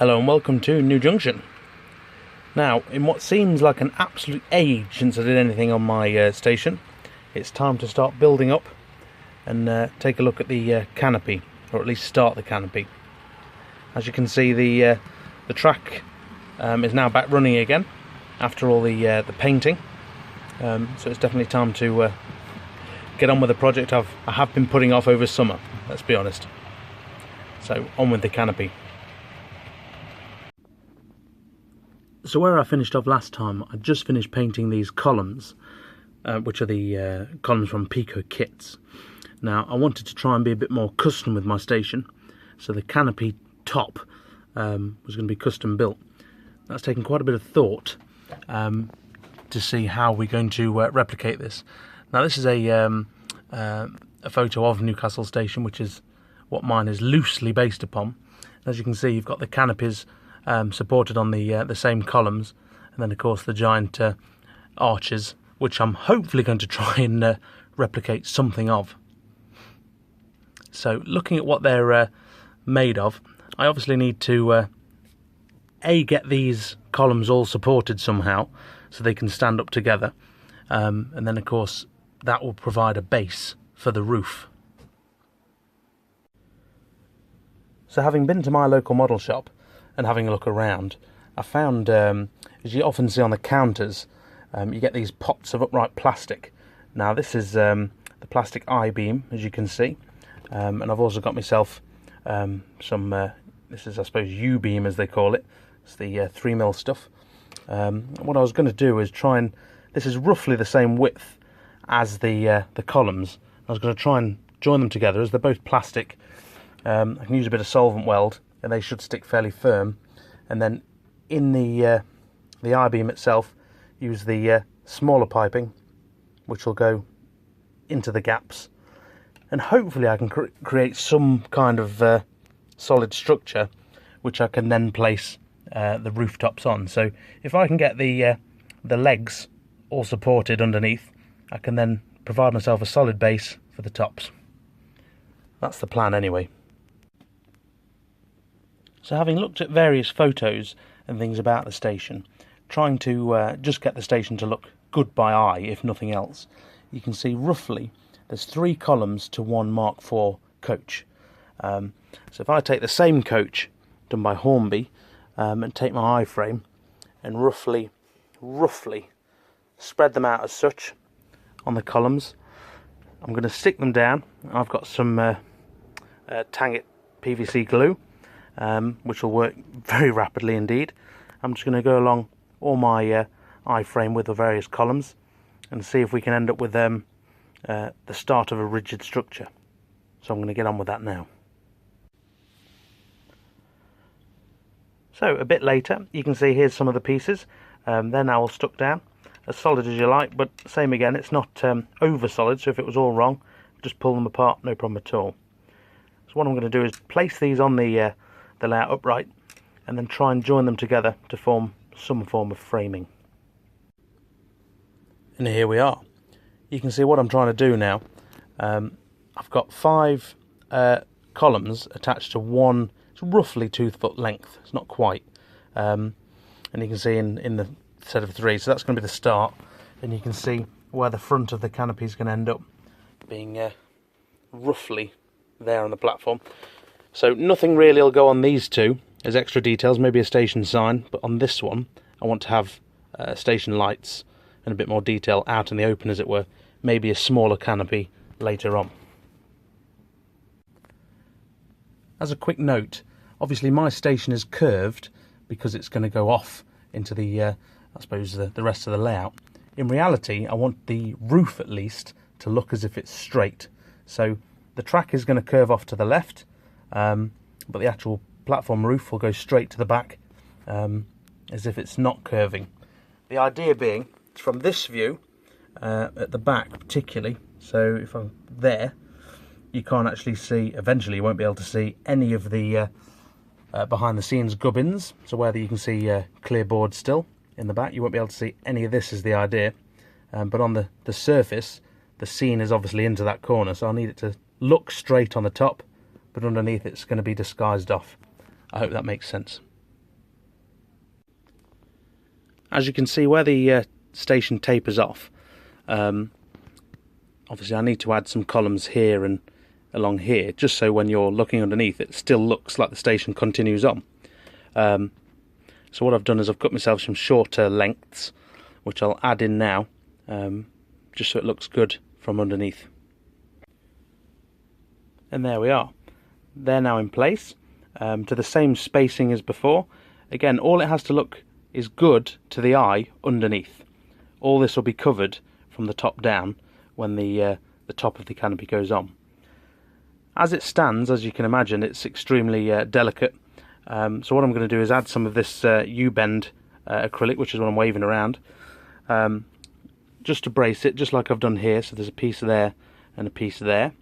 Hello and welcome to New Junction. Now, in what seems like an absolute age since I did anything on my station, it's time to start building up and take a look at the canopy, or at least start the canopy. As you can see, the track is now back running again after all the painting, so it's definitely time to get on with the project I have been putting off over summer, let's be honest. So on with the canopy. So where I finished off last time, I just finished painting these columns, which are the columns from Peco kits. Now I wanted to try and be a bit more custom with my station, so the canopy top was going to be custom built. That's taken quite a bit of thought to see how we're going to replicate this. Now this is a photo of Newcastle Station, which is what mine is loosely based upon. As you can see, you've got the canopies supported on the same columns, and then of course the giant arches, which I'm hopefully going to try and replicate something of. So looking at what they're made of, I obviously need to get these columns all supported somehow so they can stand up together, and then of course that will provide a base for the roof. So having been to my local model shop and having a look around, I found, as you often see on the counters, you get these pots of upright plastic. Now this is the plastic I-beam, as you can see, and I've also got myself some, this is I suppose U-beam as they call it, it's the 3mm stuff. What I was going to do is try and, this is roughly the same width as the columns. I was going to try and join them together as they're both plastic. I can use a bit of solvent weld and they should stick fairly firm, and then in the I-beam itself use the smaller piping which will go into the gaps, and hopefully I can create some kind of solid structure which I can then place the rooftops on. So if I can get the legs all supported underneath, I can then provide myself a solid base for the tops. That's the plan anyway. So having looked at various photos and things about the station, trying to just get the station to look good by eye, if nothing else, you can see roughly there's 3 columns to 1 Mark IV coach. So if I take the same coach done by Hornby and take my I-frame and roughly spread them out as such on the columns, I'm going to stick them down. I've got some Tangit PVC glue, which will work very rapidly indeed. I'm just going to go along all my I-frame with the various columns and see if we can end up with the start of a rigid structure. So I'm going to get on with that now. So a bit later, you can see here's some of the pieces. They're now all stuck down, as solid as you like, but same again, it's not over solid, so if it was all wrong, just pull them apart, no problem at all. So what I'm going to do is place these on the layout upright and then try and join them together to form some form of framing. And here we are. You can see what I'm trying to do now. I've got 5 columns attached to one. It's roughly 2 foot length, it's not quite, and you can see in the set of 3, so that's going to be the start, and you can see where the front of the canopy is going to end up being roughly there on the platform. So nothing really will go on these 2 as extra details, maybe a station sign, but on this one I want to have station lights and a bit more detail out in the open, as it were, maybe a smaller canopy later on. As a quick note, obviously my station is curved because it's going to go off into the, I suppose, the rest of the layout. In reality, I want the roof at least to look as if it's straight. So the track is going to curve off to the left, but the actual platform roof will go straight to the back, as if it's not curving. The idea being, from this view, at the back particularly, so if I'm there, you can't actually see, eventually you won't be able to see any of the behind the scenes gubbins, so where you can see clear board still in the back, you won't be able to see any of this, is the idea. But on the surface, the scene is obviously into that corner, so I'll need it to look straight on the top, but underneath it's going to be disguised off. I hope that makes sense. as you can see where the station tapers off, obviously I need to add some columns here and along here, just so when you're looking underneath it still looks like the station continues on. So what I've done is I've cut myself some shorter lengths, which I'll add in now, just so it looks good from underneath. And there we are. They're now in place, to the same spacing as before. Again, all it has to look is good to the eye underneath. All this will be covered from the top down when the top of the canopy goes on. As it stands, as you can imagine, it's extremely delicate. So what I'm going to do is add some of this U-bend acrylic, which is what I'm waving around, just to brace it, just like I've done here. So there's a piece there and a piece there.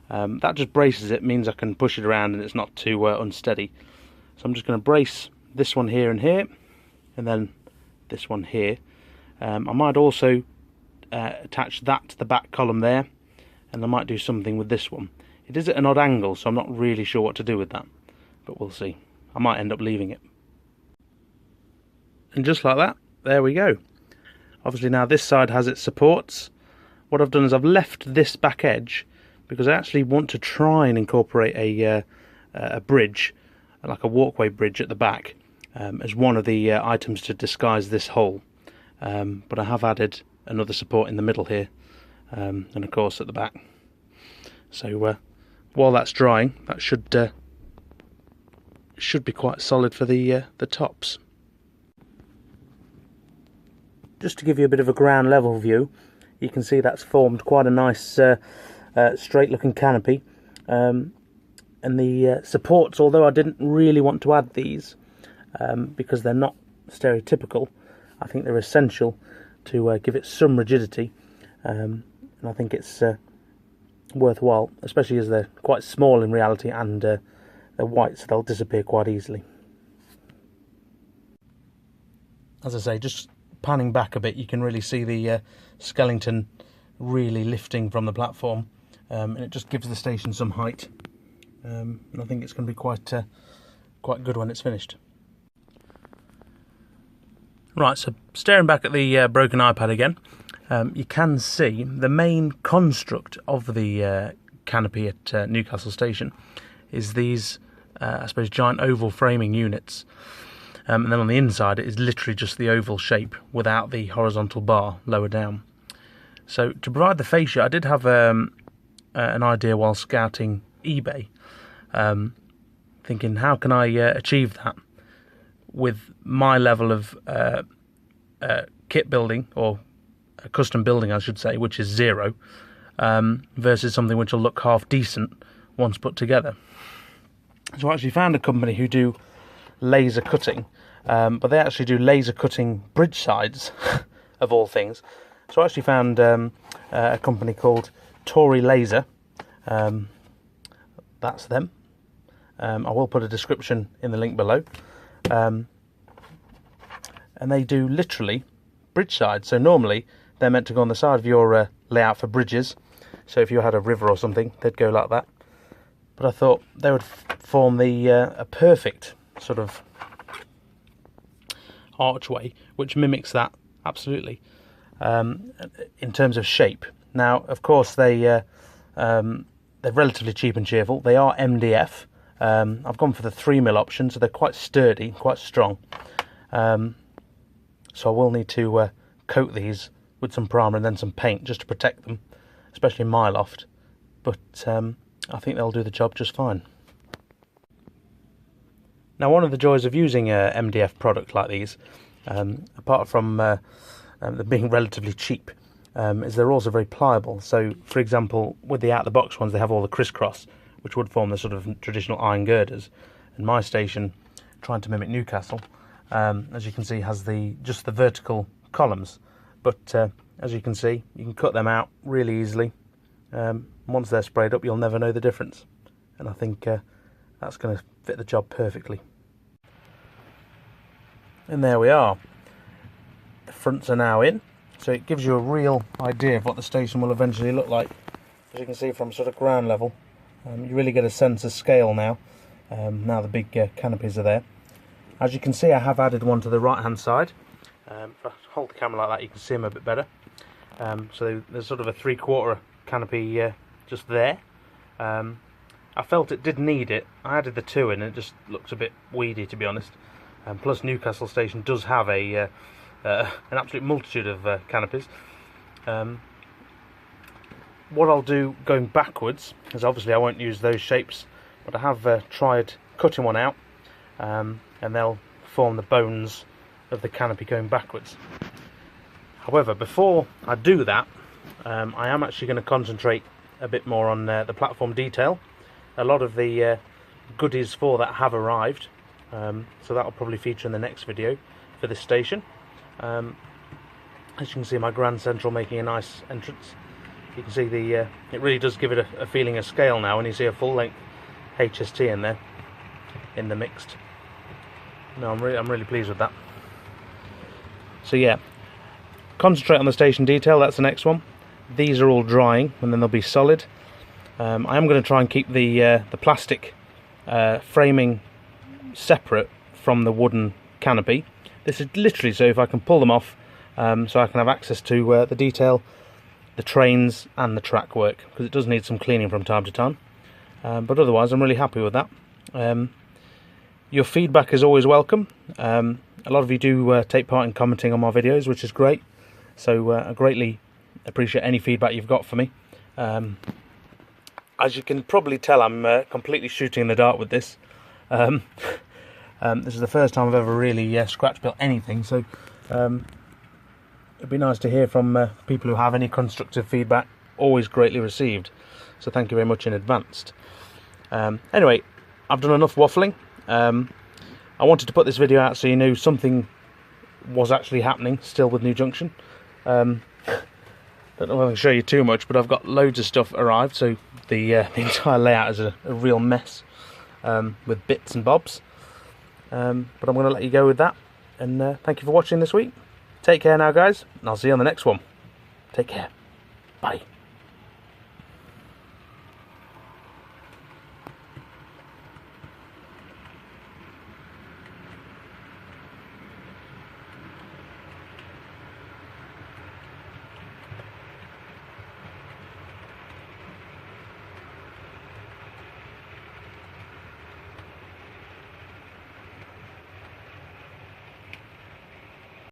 That just braces it, means I can push it around and it's not too unsteady. So I'm just going to brace this one here and here, and then this one here. I might also attach that to the back column there, and I might do something with this one. It is at an odd angle, so I'm not really sure what to do with that, but we'll see. I might end up leaving it. And just like that, there we go. Obviously now this side has its supports. What I've done is I've left this back edge because I actually want to try and incorporate a bridge, like a walkway bridge at the back, as one of the items to disguise this hole. But I have added another support in the middle here, and of course at the back. So while that's drying, that should be quite solid for the tops. Just to give you a bit of a ground level view, you can see that's formed quite a nice straight looking canopy, and the supports, although I didn't really want to add these because they're not stereotypical, I think they're essential to give it some rigidity, and I think it's worthwhile, especially as they're quite small in reality, and they're white, so they'll disappear quite easily. As I say, just panning back a bit, you can really see the skeleton really lifting from the platform, and it just gives the station some height, and I think it's going to be quite good when it's finished. Right, so staring back at the broken iPad again, you can see the main construct of the canopy at Newcastle Station is these, I suppose, giant oval framing units. And then on the inside it is literally just the oval shape without the horizontal bar lower down. So to provide the fascia, I did have an idea while scouting eBay, thinking how can I achieve that with my level of kit building, or custom building I should say, which is 0, versus something which will look half decent once put together. So I actually found a company who do laser cutting, but they actually do laser cutting bridge sides of all things. So I actually found a company called Torri Laser. That's them. I will put a description in the link below. And they do literally bridge sides. So normally they're meant to go on the side of your layout for bridges. So if you had a river or something, they'd go like that. But I thought they would form a perfect sort of archway, which mimics that absolutely, in terms of shape. Now, of course, they're relatively cheap and cheerful. They are MDF. I've gone for the 3mm option, so they're quite sturdy, quite strong. So I will need to coat these with some primer and then some paint just to protect them, especially in my loft. But I think they'll do the job just fine. Now, one of the joys of using a MDF product like these, apart from them being relatively cheap, is they're also very pliable. So, for example, with the out-of-the-box ones, they have all the crisscross, which would form the sort of traditional iron girders. And my station, trying to mimic Newcastle, as you can see, has just the vertical columns. But as you can see, you can cut them out really easily. Once they're sprayed up, you'll never know the difference. And I think that's going to fit the job perfectly. And there we are. The fronts are now in, so it gives you a real idea of what the station will eventually look like. As you can see from sort of ground level, you really get a sense of scale now. Now the big canopies are there. As you can see, I have added one to the right hand side, If I hold the camera like that, you can see them a bit better. So there's sort of a 3/4 canopy just there. I felt it did need it. I added the 2 in and it just looks a bit weedy, to be honest. Plus Newcastle Station does have an absolute multitude of canopies. What I'll do going backwards, because obviously I won't use those shapes, but I have tried cutting one out, and they'll form the bones of the canopy going backwards. However, before I do that, I am actually going to concentrate a bit more on the platform detail. A lot of the goodies for that have arrived, so that will probably feature in the next video for this station. As you can see, my Grand Central making a nice entrance. You can see it really does give it a feeling of scale now when you see a full-length HST in there, in the mixed. No, I'm really pleased with that. So yeah, concentrate on the station detail. That's the next one. These are all drying, and then they'll be solid. I am going to try and keep the plastic framing separate from the wooden canopy. This is literally so if I can pull them off, so I can have access to the detail, the trains and the track work, because it does need some cleaning from time to time. But otherwise I'm really happy with that. Your feedback is always welcome. A lot of you do take part in commenting on my videos, which is great, so I greatly appreciate any feedback you've got for me. As you can probably tell, I'm completely shooting in the dark with this. This is the first time I've ever really scratch built anything, so it'd be nice to hear from people who have any constructive feedback. Always greatly received, so thank you very much in advance. Anyway, I've done enough waffling. I wanted to put this video out so you knew something was actually happening still with New Junction. Don't know if I can show you too much, but I've got loads of stuff arrived, so the entire layout is a real mess with bits and bobs. But I'm going to let you go with that, and thank you for watching this week. Take care now, guys, and I'll see you on the next one. Take care. Bye.